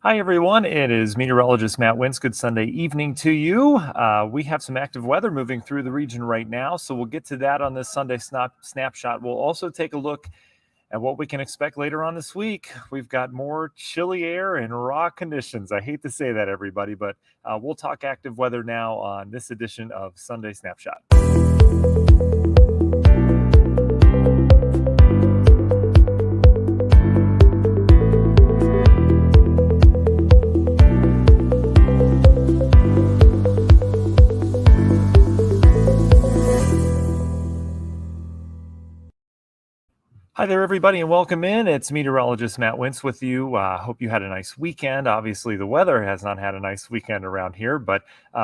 Hi, everyone. It is meteorologist Matt Wentz. Good Sunday evening to you. We have some active weather moving through the region right now, so we'll get to that on this Sunday snapshot. We'll also take a look at what we can expect later on this week. We've got more chilly air and raw conditions. I hate to say that, everybody, but we'll talk active weather now on this edition of Sunday Snapshot. Hi there, everybody, and welcome in. It's meteorologist Matt Wentz with you. Hope you had a nice weekend. Obviously, the weather has not had a nice weekend around here, but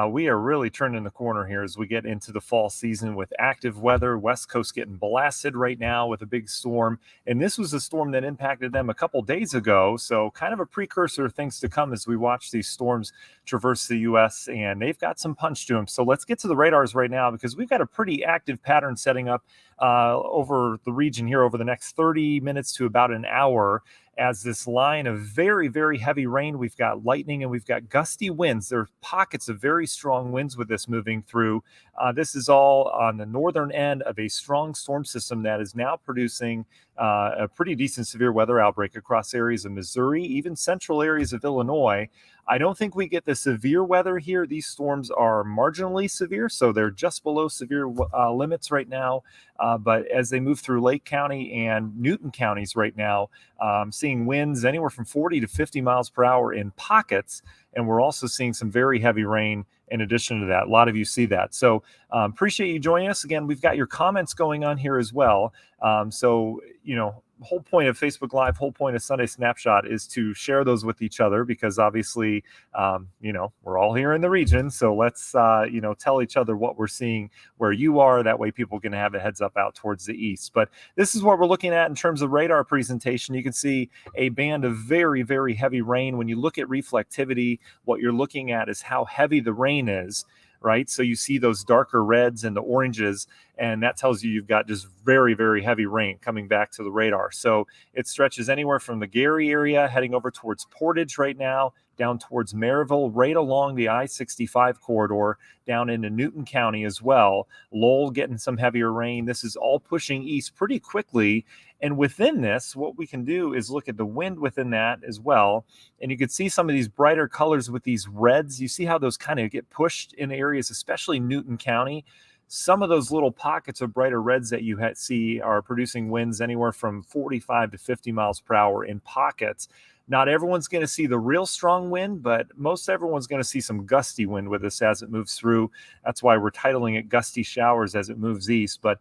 we are really turning the corner here as we get into the fall season with active weather. West Coast getting blasted right now with a big storm, and this was a storm that impacted them a couple days ago, so kind of a precursor of things to come as we watch these storms traverse the U.S., and they've got some punch to them. So let's get to the radars right now because we've got a pretty active pattern setting up over the region here over the next 30 minutes to about an hour as this line of very, very heavy rain. We've got lightning and we've got gusty winds. There are pockets of very strong winds with this moving through. This is all on the northern end of a strong storm system that is now producing a pretty decent severe weather outbreak across areas of Missouri, even central areas of Illinois. I don't think we get the severe weather here. These storms are marginally severe, so they're just below severe limits right now. But as they move through Lake County and Newton counties right now, seeing winds anywhere from 40 to 50 miles per hour in pockets. And we're also seeing some very heavy rain in addition to that. A lot of you see that. So appreciate you joining us. Again, we've got your comments going on here as well. Whole point of Facebook Live, whole point of Sunday Snapshot is to share those with each other because obviously, we're all here in the region. So let's, tell each other what we're seeing where you are. That way people can have a heads up out towards the east. But this is what we're looking at in terms of radar presentation. You can see a band of very, very heavy rain. When you look at reflectivity, what you're looking at is how heavy the rain is. Right. So you see those darker reds and the oranges, and that tells you you've got just very, very heavy rain coming back to the radar. So it stretches anywhere from the Gary area heading over towards Portage right now, down towards Maryville, right along the I-65 corridor, down into Newton County as well. Lowell getting some heavier rain. This is all pushing east pretty quickly. And within this, what we can do is look at the wind within that as well. And you can see some of these brighter colors with these reds. You see how those kind of get pushed in areas, especially Newton County. Some of those little pockets of brighter reds that you see are producing winds anywhere from 45 to 50 miles per hour in pockets. Not everyone's going to see the real strong wind, but most everyone's going to see some gusty wind with this as it moves through. That's why we're titling it Gusty Showers as it moves east, but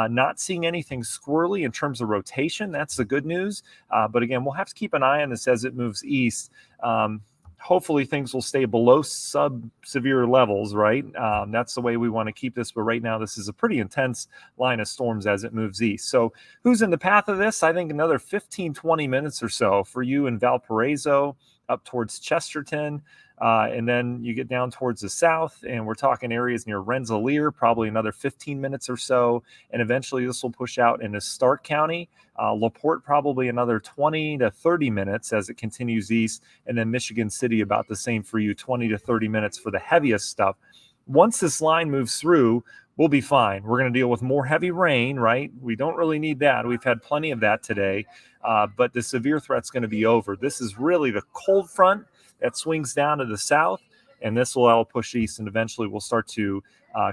not seeing anything squirrely in terms of rotation. That's the good news. But again, we'll have to keep an eye on this as it moves east. Hopefully things will stay below sub-severe levels, right? That's the way we want to keep this. But right now, this is a pretty intense line of storms as it moves east. So who's in the path of this? I think another 15, 20 minutes or so for you in Valparaiso, up towards Chesterton. And then you get down towards the south, and we're talking areas near Rensselaer, probably another 15 minutes or so. And eventually this will push out into Stark County. LaPorte, probably another 20 to 30 minutes as it continues east. And then Michigan City, about the same for you, 20 to 30 minutes for the heaviest stuff. Once this line moves through, we'll be fine. We're going to deal with more heavy rain, right? We don't really need that. We've had plenty of that today. But the severe threat's going to be over. This is really the cold front that swings down to the south, and this will all push east, and eventually we'll start to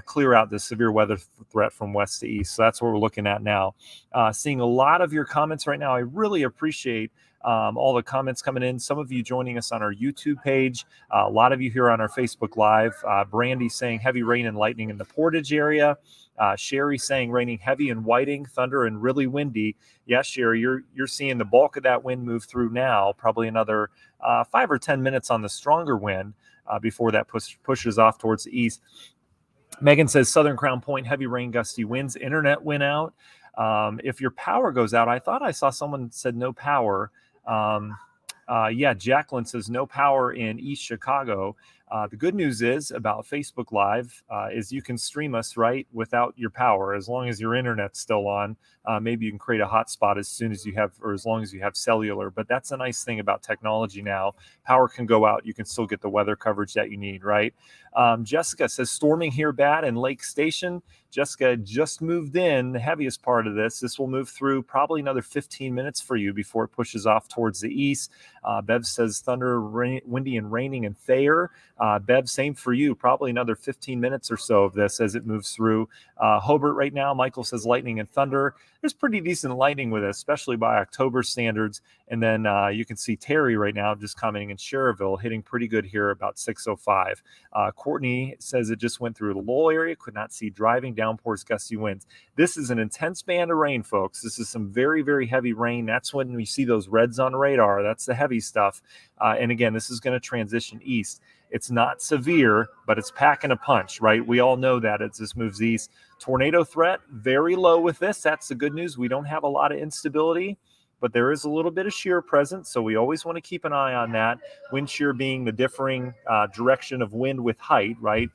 clear out the severe weather threat from west to east. So that's what we're looking at now. Seeing a lot of your comments right now. I really appreciate all the comments coming in. Some of you joining us on our YouTube page. A lot of you here on our Facebook Live. Brandy saying heavy rain and lightning in the Portage area. Sherry saying raining heavy and whiting, thunder, and really windy. Yes, Sherry, you're seeing the bulk of that wind move through now. Probably another 5 or 10 minutes on the stronger wind before that pushes off towards the east. Megan says Southern Crown Point, heavy rain, gusty winds. Internet went out. If your power goes out, I thought I saw someone said no power. Yeah, Jacqueline says no power in East Chicago. The good news is about Facebook Live is you can stream us right without your power as long as your internet's still on. Maybe you can create a hotspot as soon as you have, or as long as you have cellular. But that's a nice thing about technology now. Power can go out, you can still get the weather coverage that you need, right? Jessica says storming here bad in Lake Station. Jessica just moved in the heaviest part of this. This will move through probably another 15 minutes for you before it pushes off towards the east. Bev says thunder, windy and raining in Thayer. Bev, same for you. Probably another 15 minutes or so of this as it moves through Hobart right now. Michael says lightning and thunder. There's pretty decent lightning with it, especially by October standards. And then you can see Terry right now just coming in Cherville, hitting pretty good here about 6:05. Courtney says it just went through the Lowell area. Could not see driving, downpours, gusty winds. This is an intense band of rain, folks. This is some very, very heavy rain. That's when we see those reds on radar. That's the heavy stuff. And again, this is going to transition east. It's not severe, but it's packing a punch, right? We all know that as this moves east. Tornado threat, very low with this. That's the good news. We don't have a lot of instability, but there is a little bit of shear present, so we always want to keep an eye on that. Wind shear being the differing direction of wind with height, right?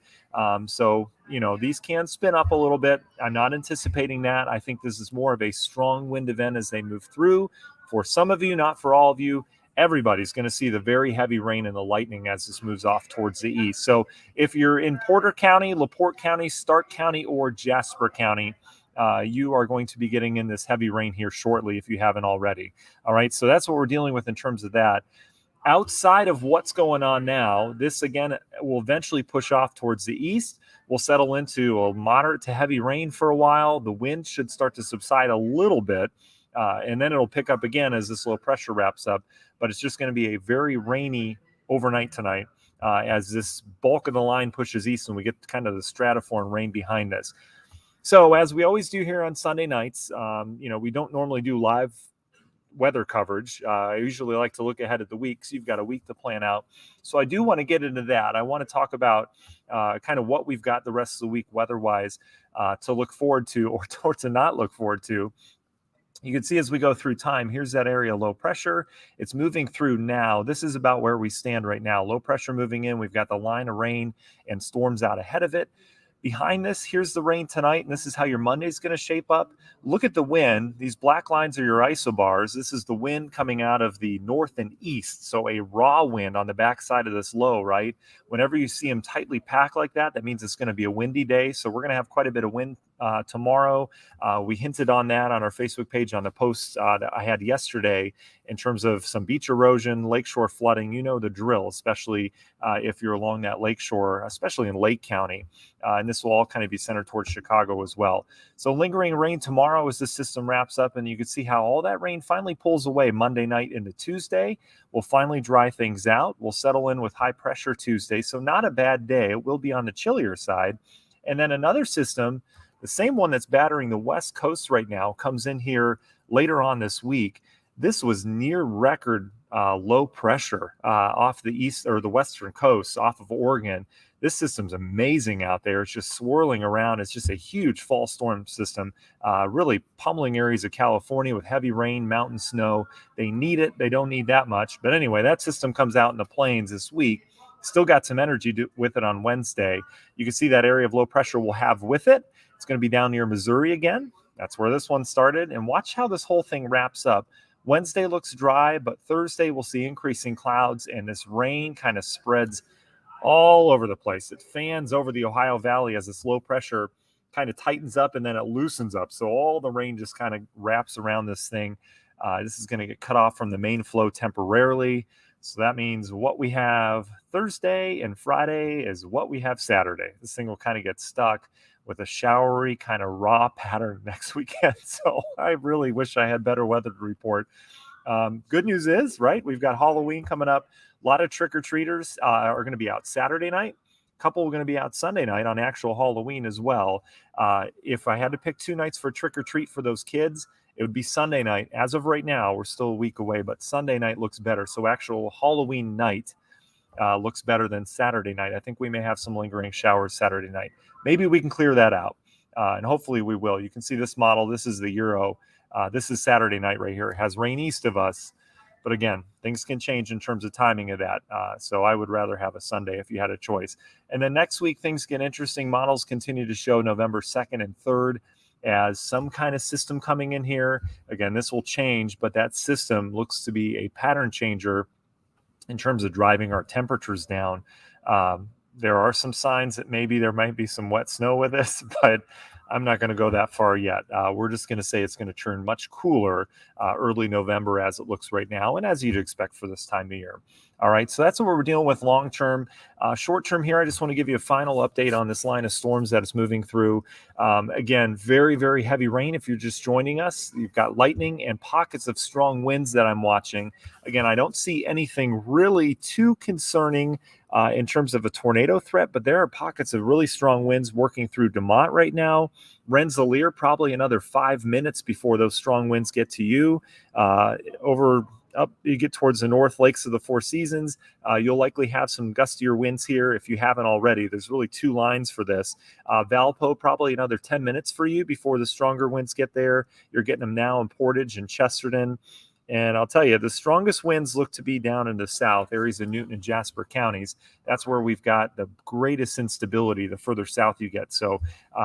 So, these can spin up a little bit. I'm not anticipating that. I think this is more of a strong wind event as they move through. For some of you, not for all of you, everybody's going to see the very heavy rain and the lightning as this moves off towards the east. So if you're in Porter County, LaPorte County, Stark County, or Jasper County, you are going to be getting in this heavy rain here shortly if you haven't already. All right, so that's what we're dealing with in terms of that. Outside of what's going on now, this again will eventually push off towards the east. We'll settle into a moderate to heavy rain for a while. The wind should start to subside a little bit. And then it'll pick up again as this low pressure wraps up. But it's just going to be a very rainy overnight tonight as this bulk of the line pushes east and we get kind of the stratiform rain behind us. So as we always do here on Sunday nights, we don't normally do live weather coverage. I usually like to look ahead at the week, so you've got a week to plan out. So I do want to get into that. I want to talk about kind of what we've got the rest of the week weather-wise to look forward to or to not look forward to. You can see as we go through time, here's that area low pressure. It's moving through now. This is about where we stand right now. Low pressure moving in. We've got the line of rain and storms out ahead of it. Behind this, here's the rain tonight, and this is how your Monday is going to shape up. Look at the wind. These black lines are your isobars. This is the wind coming out of the north and east, so a raw wind on the backside of this low, right? Whenever you see them tightly packed like that, that means it's going to be a windy day, so we're going to have quite a bit of wind tomorrow. We hinted on that on our Facebook page on the post that I had yesterday in terms of some beach erosion, lakeshore flooding. You know the drill, especially if you're along that lakeshore, especially in Lake County. And this will all kind of be centered towards Chicago as well. So lingering rain tomorrow as the system wraps up, and you can see how all that rain finally pulls away Monday night into Tuesday. We'll finally dry things out. We'll settle in with high pressure Tuesday. So not a bad day. It will be on the chillier side. And then another system, the same one that's battering the West Coast right now, comes in here later on this week. This was near record low pressure off the east or the western coast off of Oregon. This system's amazing out there. It's just swirling around. It's just a huge fall storm system, really pummeling areas of California with heavy rain, mountain snow. They need it. They don't need that much. But anyway, that system comes out in the plains this week. Still got some energy with it on Wednesday. You can see that area of low pressure we'll have with it. It's going to be down near Missouri again. That's where this one started. And watch how this whole thing wraps up. Wednesday looks dry, but Thursday we'll see increasing clouds, and this rain kind of spreads all over the place. It fans over the Ohio Valley as this low pressure kind of tightens up and then it loosens up. So all the rain just kind of wraps around this thing. This is going to get cut off from the main flow temporarily. So that means what we have Thursday and Friday is what we have Saturday. This thing will kind of get stuck with a showery kind of raw pattern next weekend. So I really wish I had better weather to report. Good news is, right, we've got Halloween coming up. A lot of trick-or-treaters are going to be out Saturday night. A couple are going to be out Sunday night on actual Halloween as well. If I had to pick 2 nights for trick-or-treat for those kids, it would be Sunday night. As of right now, we're still a week away, but Sunday night looks better. So actual Halloween night looks better than Saturday night. I think we may have some lingering showers Saturday night. Maybe we can clear that out, and hopefully we will. You can see this model. This is the Euro. This is Saturday night right here. It has rain east of us, But again, things can change in terms of timing of that. So I would rather have a Sunday if you had a choice. And then next week, things get interesting. Models continue to show November 2nd and 3rd as some kind of system coming in here. Again, this will change, but that system looks to be a pattern changer in terms of driving our temperatures down. There are some signs that maybe there might be some wet snow with this, but I'm not going to go that far yet. We're just going to say it's going to turn much cooler early November as it looks right now, and as you'd expect for this time of year. All right, so that's what we're dealing with long term. Short term here, I just want to give you a final update on this line of storms that is moving through. Again, very, very heavy rain if you're just joining us. You've got lightning and pockets of strong winds that I'm watching. Again, I don't see anything really too concerning in terms of a tornado threat, but there are pockets of really strong winds working through Demont right now. Rensselaer, probably another 5 minutes before those strong winds get to you. Up you get towards the North Lakes of the Four Seasons, you'll likely have some gustier winds here if you haven't already. There's really two lines for this. Valpo, probably another 10 minutes for you before the stronger winds get there. You're getting them now in Portage and Chesterton. And I'll tell you, the strongest winds look to be down in the south, areas of Newton and Jasper counties. That's where we've got the greatest instability the further south you get. So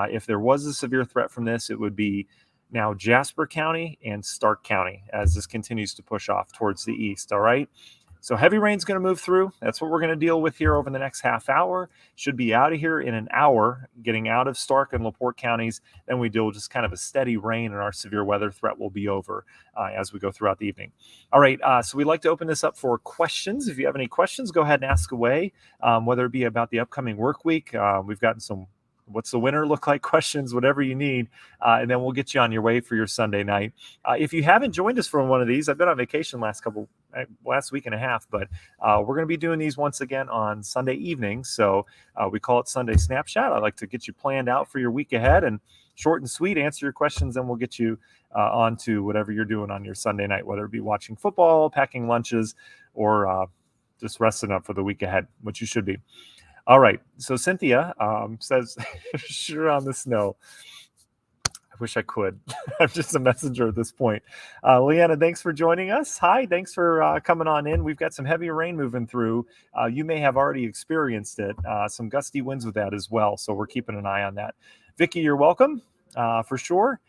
if there was a severe threat from this, it would be now Jasper County and Stark County as this continues to push off towards the east. All right. So heavy rain's going to move through. That's what we're going to deal with here over the next half hour. Should be out of here in an hour, getting out of Stark and LaPorte counties. Then we deal with just kind of a steady rain, and our severe weather threat will be over as we go throughout the evening. All right, so we'd like to open this up for questions. If you have any questions, go ahead and ask away, whether it be about the upcoming work week. We've gotten some what's the winter look like questions, whatever you need, and then we'll get you on your way for your Sunday night. If you haven't joined us for one of these, I've been on vacation last week and a half, but we're going to be doing these once again on Sunday evening. So we call it Sunday Snapshot. I like to get you planned out for your week ahead and short and sweet, answer your questions, and we'll get you on to whatever you're doing on your Sunday night, whether it be watching football, packing lunches, or just resting up for the week ahead, which you should be. All right. So Cynthia says, sure on the snow. I wish I could. I'm just a messenger at this point. Leanna, thanks for joining us. Hi. Thanks for coming on in. We've got some heavy rain moving through. You may have already experienced it. Some gusty winds with that as well. So we're keeping an eye on that. Vicky, you're welcome for sure.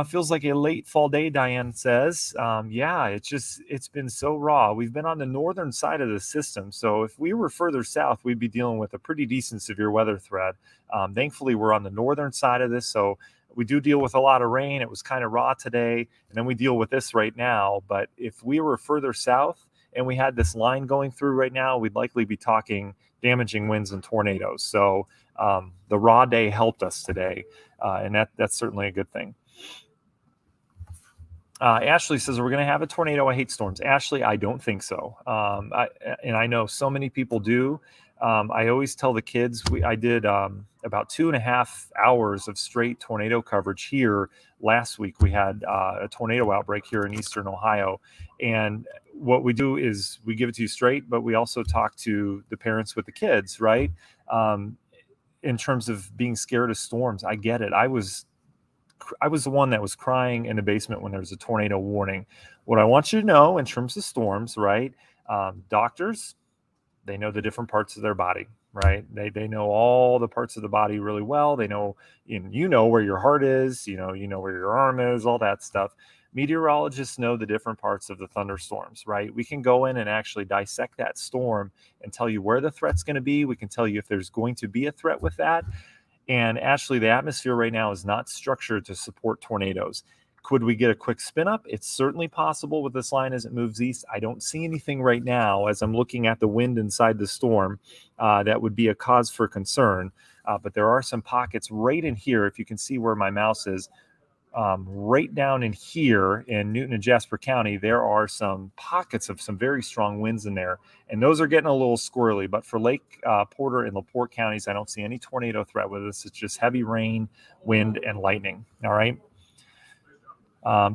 Feels like a late fall day, Diane says. Yeah, it's been so raw. We've been on the northern side of the system. So if we were further south, we'd be dealing with a pretty decent severe weather threat. Thankfully, we're on the northern side of this. So we do deal with a lot of rain. It was kind of raw today. And then we deal with this right now. But if we were further south and we had this line going through right now, we'd likely be talking damaging winds and tornadoes. So the raw day helped us today. And that's certainly a good thing. Ashley says, we're going to have a tornado. I hate storms. Ashley, I don't think so. And I know so many people do. I always tell the kids, I did about 2.5 hours of straight tornado coverage here last week. We had a tornado outbreak here in Eastern Ohio. And what we do is we give it to you straight, but we also talk to the parents with the kids, right? In terms of being scared of storms. I get it. I was the one that was crying in the basement when there was a tornado warning. What I want you to know in terms of storms, right? Doctors, they know the different parts of their body, right? They know all the parts of the body really well. They know, you know where your heart is, you know where your arm is, all that stuff. Meteorologists know the different parts of the thunderstorms, right? We can go in and actually dissect that storm and tell you where the threat's going to be. We can tell you if there's going to be a threat with that. And actually, the atmosphere right now is not structured to support tornadoes. Could we get a quick spin up? It's certainly possible with this line as it moves east. I don't see anything right now as I'm looking at the wind inside the storm that would be a cause for concern. But there are some pockets right in here. If you can see where my mouse is, right down in here in Newton and Jasper County, there are some pockets of some very strong winds in there. And those are getting a little squirrely. But for Lake Porter and LaPorte counties, I don't see any tornado threat with this. It's just heavy rain, wind, and lightning. All right.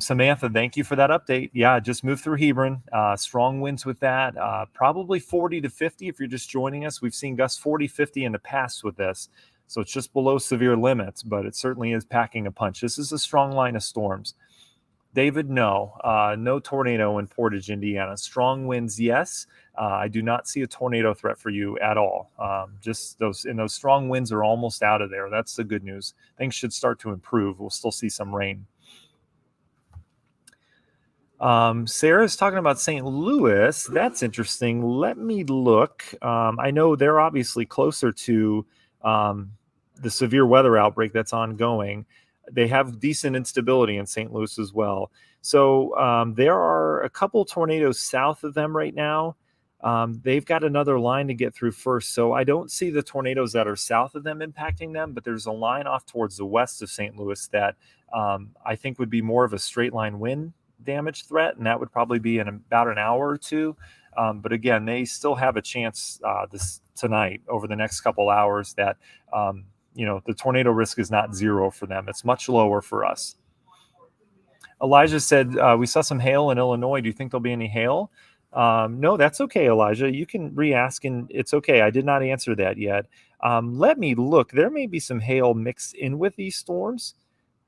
Samantha, thank you for that update. Yeah, just moved through Hebron. Strong winds with that. Probably 40 to 50 if you're just joining us. We've seen gusts 40, 50 in the past with this. So it's just below severe limits, but it certainly is packing a punch. This is a strong line of storms. David, no. No tornado in Portage, Indiana. Strong winds, yes. I do not see a tornado threat for you at all. Just those strong winds are almost out of there. That's the good news. Things should start to improve. We'll still see some rain. Sarah's talking about St. Louis. That's interesting. Let me look. I know they're obviously closer to the severe weather outbreak that's ongoing. They have decent instability in St. Louis as well. So there are a couple tornadoes south of them right now. They've got another line to get through first. So I don't see the tornadoes that are south of them impacting them, but there's a line off towards the west of St. Louis that I think would be more of a straight line wind damage threat, and that would probably be in about an hour or two. But again, they still have a chance this tonight over the next couple hours that the tornado risk is not zero for them. It's much lower for us. Elijah said, we saw some hail in Illinois. Do you think there'll be any hail? No, that's okay, Elijah. You can re-ask, and it's okay. I did not answer that yet. Let me look. There may be some hail mixed in with these storms.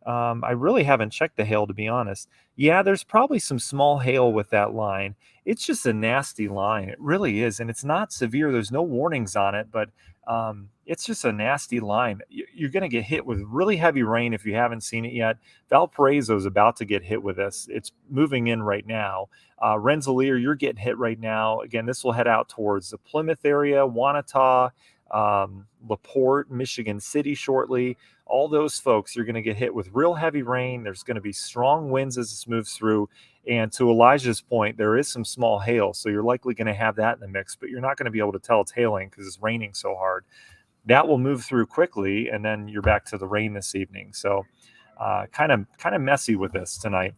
I really haven't checked the hail, to be honest. Yeah, there's probably some small hail with that line. It's just a nasty line. It really is. And it's not severe. There's no warnings on it, but it's just a nasty line. You're going to get hit with really heavy rain if you haven't seen it yet. Valparaiso is about to get hit with this. It's moving in right now. Rensselaer, you're getting hit right now. Again, this will head out towards the Plymouth area, Wanata, LaPorte, Michigan City shortly. All those folks, you're going to get hit with real heavy rain. There's going to be strong winds as this moves through. And to Elijah's point, there is some small hail. So you're likely going to have that in the mix, but you're not going to be able to tell it's hailing because it's raining so hard. That will move through quickly, and then you're back to the rain this evening. So kind of messy with this tonight.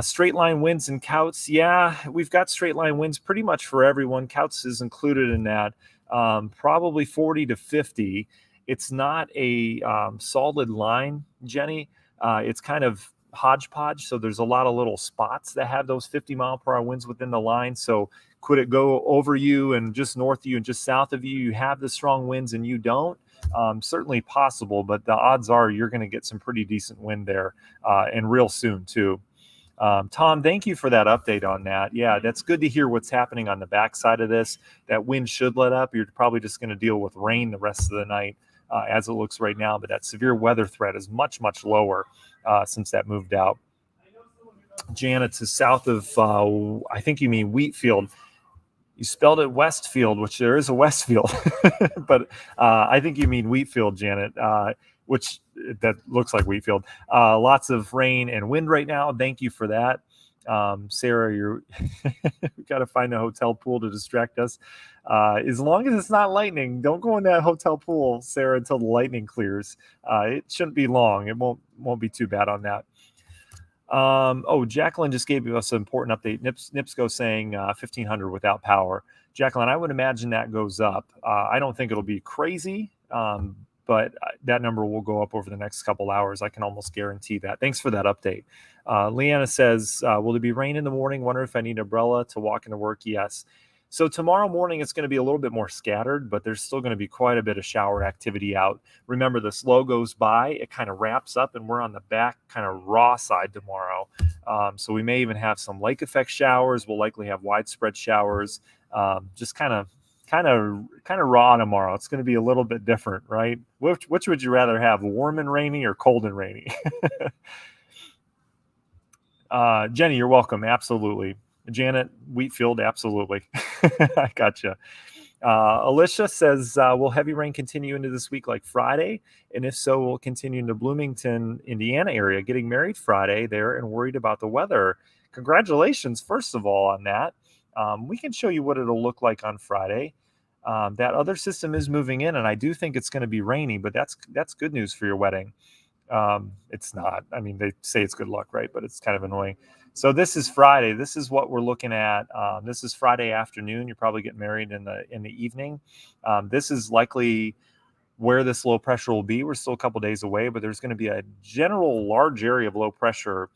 Straight line winds and Couts. Yeah, we've got straight line winds pretty much for everyone. Couts is included in that. Probably 40 to 50. It's not a solid line, Jenny. It's kind of hodgepodge. So there's a lot of little spots that have those 50-mile-per-hour winds within the line. So could it go over you and just north of you and just south of you? You have the strong winds and you don't. Certainly possible, but the odds are you're going to get some pretty decent wind there and real soon too. Tom, thank you for that update on that. Yeah, that's good to hear what's happening on the backside of this. That wind should let up. You're probably just going to deal with rain the rest of the night as it looks right now, but that severe weather threat is much, much lower since that moved out. Janet, to south of, I think you mean Wheatfield. You spelled it Westfield, which there is a Westfield, but I think you mean Wheatfield, Janet, which that looks like Wheatfield. Lots of rain and wind right now. Thank you for that. Sarah, we got to find a hotel pool to distract us. As long as it's not lightning, don't go in that hotel pool, Sarah, until the lightning clears. It shouldn't be long. It won't be too bad on that. Jacqueline just gave us an important update. NIPSCO saying 1,500 without power. Jacqueline, I would imagine that goes up. I don't think it'll be crazy, but that number will go up over the next couple hours. I can almost guarantee that. Thanks for that update. Leanna says, will there be rain in the morning? Wonder if I need an umbrella to walk into work? Yes. So tomorrow morning, it's going to be a little bit more scattered, but there's still going to be quite a bit of shower activity out. Remember, this low goes by, it kind of wraps up, and we're on the back kind of raw side tomorrow. So we may even have some lake effect showers. We'll likely have widespread showers, just kind of raw tomorrow. It's going to be a little bit different, right? Which would you rather have, warm and rainy or cold and rainy? Jenny, you're welcome. Absolutely. Janet, Wheatfield, absolutely. I gotcha. Alicia says, will heavy rain continue into this week like Friday? And if so, will continue into Bloomington, Indiana area, getting married Friday there and worried about the weather. Congratulations, first of all, on that. We can show you what it'll look like on Friday. That other system is moving in, and I do think it's going to be rainy, but that's good news for your wedding. It's not. I mean, they say it's good luck, right? But it's kind of annoying. So this is Friday. This is what we're looking at. This is Friday afternoon. You're probably getting married in the evening. This is likely where this low pressure will be. We're still a couple days away, but there's going to be a general large area of low pressure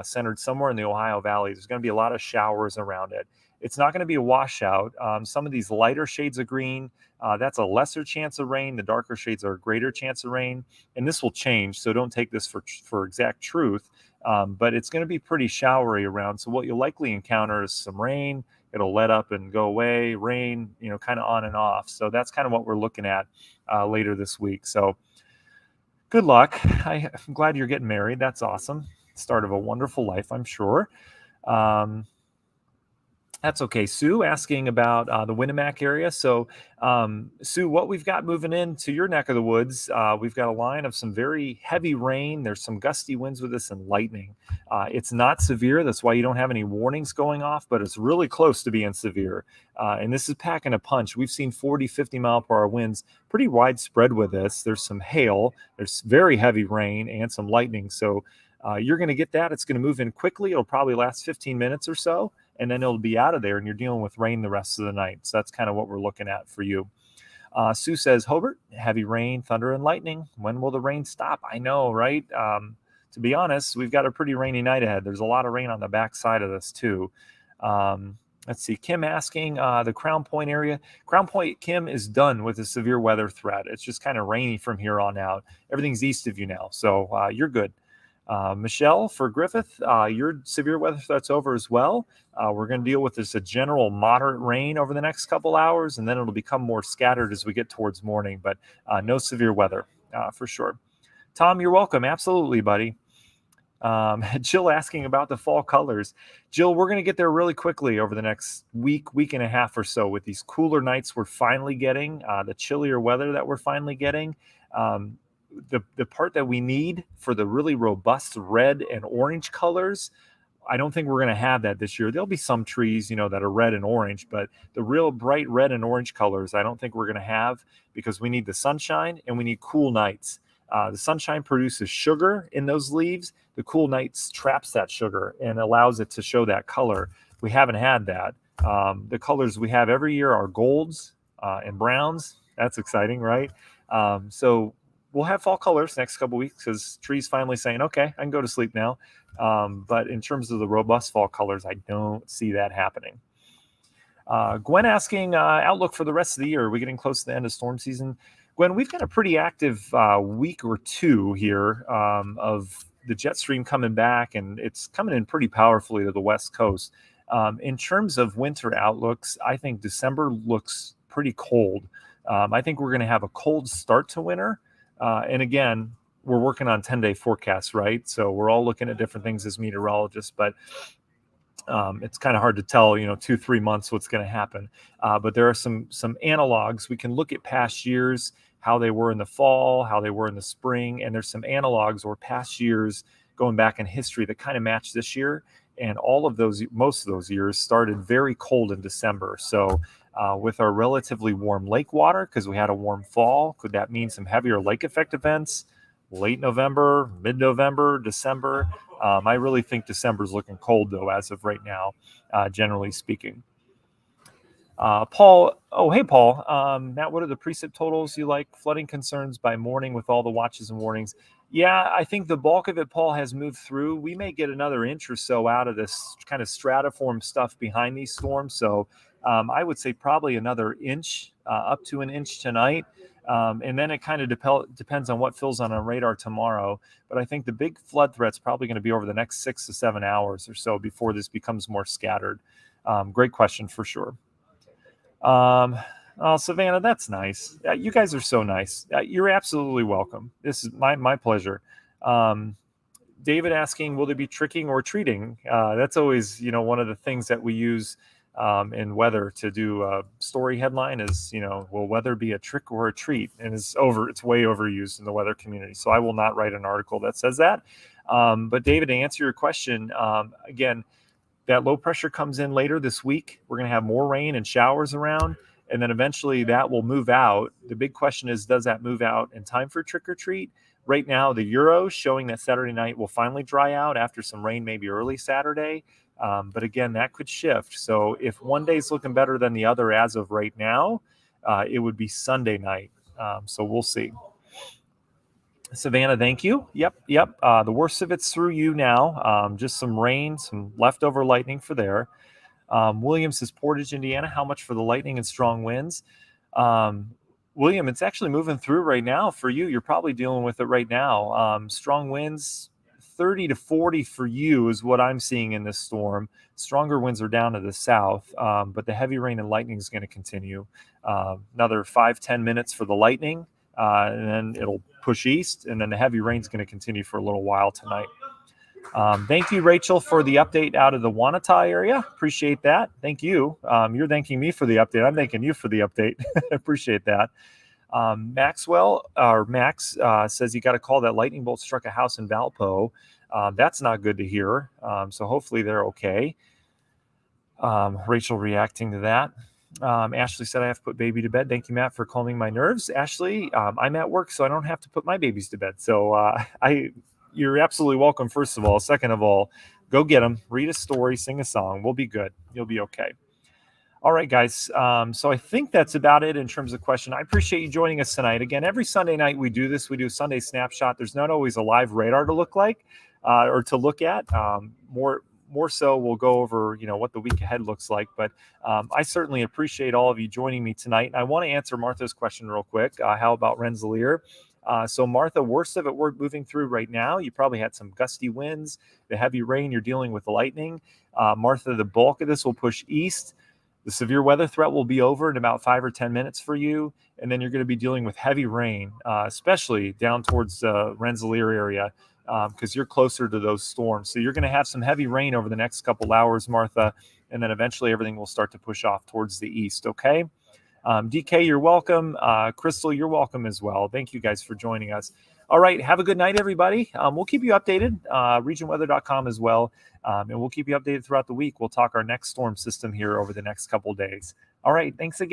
centered somewhere in the Ohio Valley. There's going to be a lot of showers around it. It's not going to be a washout. Some of these lighter shades of green, that's a lesser chance of rain. The darker shades are a greater chance of rain, and this will change. So don't take this for exact truth. but it's going to be pretty showery around. So what you'll likely encounter is some rain. It'll let up and go away, rain, kind of on and off. So that's kind of what we're looking at later this week. So good luck. I'm glad you're getting married. That's awesome. Start of a wonderful life, I'm sure. That's okay. Sue asking about the Winnemac area. So, Sue, what we've got moving into your neck of the woods, we've got a line of some very heavy rain. There's some gusty winds with this and lightning. It's not severe. That's why you don't have any warnings going off, but it's really close to being severe. And this is packing a punch. We've seen 40, 50 mile per hour winds pretty widespread with this. There's some hail, there's very heavy rain and some lightning. So you're going to get that. It's going to move in quickly. It'll probably last 15 minutes or so, and then it'll be out of there, and you're dealing with rain the rest of the night. So that's kind of what we're looking at for you. Sue says, Hobart, heavy rain, thunder, and lightning. When will the rain stop? I know, right? To be honest, we've got a pretty rainy night ahead. There's a lot of rain on the back side of this, too. Let's see. Kim asking the Crown Point area. Crown Point, Kim, is done with the severe weather threat. It's just kind of rainy from here on out. Everything's east of you now, so you're good. Michelle, for Griffith, your severe weather threat's over as well. We're going to deal with this a general moderate rain over the next couple hours, and then it'll become more scattered as we get towards morning, but no severe weather for sure. Tom, you're welcome. Absolutely, buddy. Jill asking about the fall colors. Jill, we're going to get there really quickly over the next week and a half or so with these cooler nights we're finally getting, the chillier weather that we're finally getting. The part that we need for the really robust red and orange colors, I don't think we're going to have that this year. There'll be some trees, that are red and orange, but the real bright red and orange colors, I don't think we're going to have because we need the sunshine and we need cool nights. The sunshine produces sugar in those leaves. The cool nights traps that sugar and allows it to show that color. We haven't had that. The colors we have every year are golds and browns. That's exciting, right? So we'll have fall colors next couple weeks because trees finally saying, okay, I can go to sleep now. But in terms of the robust fall colors, I don't see that happening. Gwen asking outlook for the rest of the year. Are we getting close to the end of storm season? Gwen, we've got a pretty active week or two here of the jet stream coming back, and it's coming in pretty powerfully to the West Coast. In terms of winter outlooks, I think December looks pretty cold. I think we're going to have a cold start to winter. And again, we're working on 10-day forecasts, right? So we're all looking at different things as meteorologists, but it's kind of hard to tell, 2-3 months what's going to happen. But there are some analogs. We can look at past years, how they were in the fall, how they were in the spring, and there's some analogs or past years going back in history that kind of match this year. And most of those years started very cold in December. So with our relatively warm lake water, because we had a warm fall, could that mean some heavier lake effect events late November, mid-November, December? I really think December's looking cold, though, as of right now, generally speaking. Paul, hey, Paul. Matt, what are the precip totals you like? Flooding concerns by morning with all the watches and warnings. Yeah, I think the bulk of it, Paul, has moved through. We may get another inch or so out of this kind of stratiform stuff behind these storms. So I would say probably another inch, up to an inch tonight. And then it kind of depends on what fills on our radar tomorrow. But I think the big flood threat's probably going to be over the next 6 to 7 hours or so before this becomes more scattered. Great question for sure. Oh, Savannah, that's nice. You guys are so nice. You're absolutely welcome. This is my pleasure. David asking, will there be tricking or treating? That's always, one of the things that we use in weather to do a story headline is, will weather be a trick or a treat? And it's way overused in the weather community. So I will not write an article that says that. But David, to answer your question, again, that low pressure comes in later this week. We're going to have more rain and showers around, and then eventually that will move out. The big question is, does that move out in time for trick or treat? Right now, the Euro showing that Saturday night will finally dry out after some rain, maybe early Saturday. But again, that could shift. So if one day is looking better than the other as of right now, it would be Sunday night. So we'll see. Savannah, thank you. Yep. The worst of it's through you now. Just some rain, some leftover lightning for there. William says, Portage, Indiana, how much for the lightning and strong winds? William, it's actually moving through right now for you. You're probably dealing with it right now. Strong winds, 30 to 40 for you is what I'm seeing in this storm. Stronger winds are down to the south, but the heavy rain and lightning is going to continue. Another 5-10 minutes for the lightning, and then it'll push east, and then the heavy rain is going to continue for a little while tonight. Thank you, Rachel, for the update out of the Wanata area. Appreciate that. Thank you. You're thanking me for the update. I'm thanking you for the update. Appreciate that. Max says you got a call that lightning bolt struck a house in Valpo. That's not good to hear. So hopefully they're okay. Rachel reacting to that. Ashley said I have to put baby to bed. Thank you, Matt, for calming my nerves. Ashley, I'm at work, so I don't have to put my babies to bed. So you're absolutely welcome, first of all. Second of all, go get them, read a story, sing a song. We'll be good. You'll be okay. All right, guys. So I think that's about it in terms of question. I appreciate you joining us tonight. Again, every Sunday night we do this. We do a Sunday snapshot. There's not always a live radar to look like or to look at. More so, we'll go over what the week ahead looks like. But I certainly appreciate all of you joining me tonight. And I want to answer Martha's question real quick. How about Rensselaer? So Martha, worst of it, we're moving through right now. You probably had some gusty winds, the heavy rain. You're dealing with the lightning. Martha, the bulk of this will push east. The severe weather threat will be over in about 5 or 10 minutes for you. And then you're going to be dealing with heavy rain, especially down towards the Rensselaer area, because you're closer to those storms. So you're going to have some heavy rain over the next couple hours, Martha, and then eventually everything will start to push off towards the east, okay? DK, you're welcome. Crystal, you're welcome as well. Thank you guys for joining us. All right, have a good night, everybody. We'll keep you updated, regionweather.com as well, and we'll keep you updated throughout the week. We'll talk our next storm system here over the next couple days. All right, thanks again.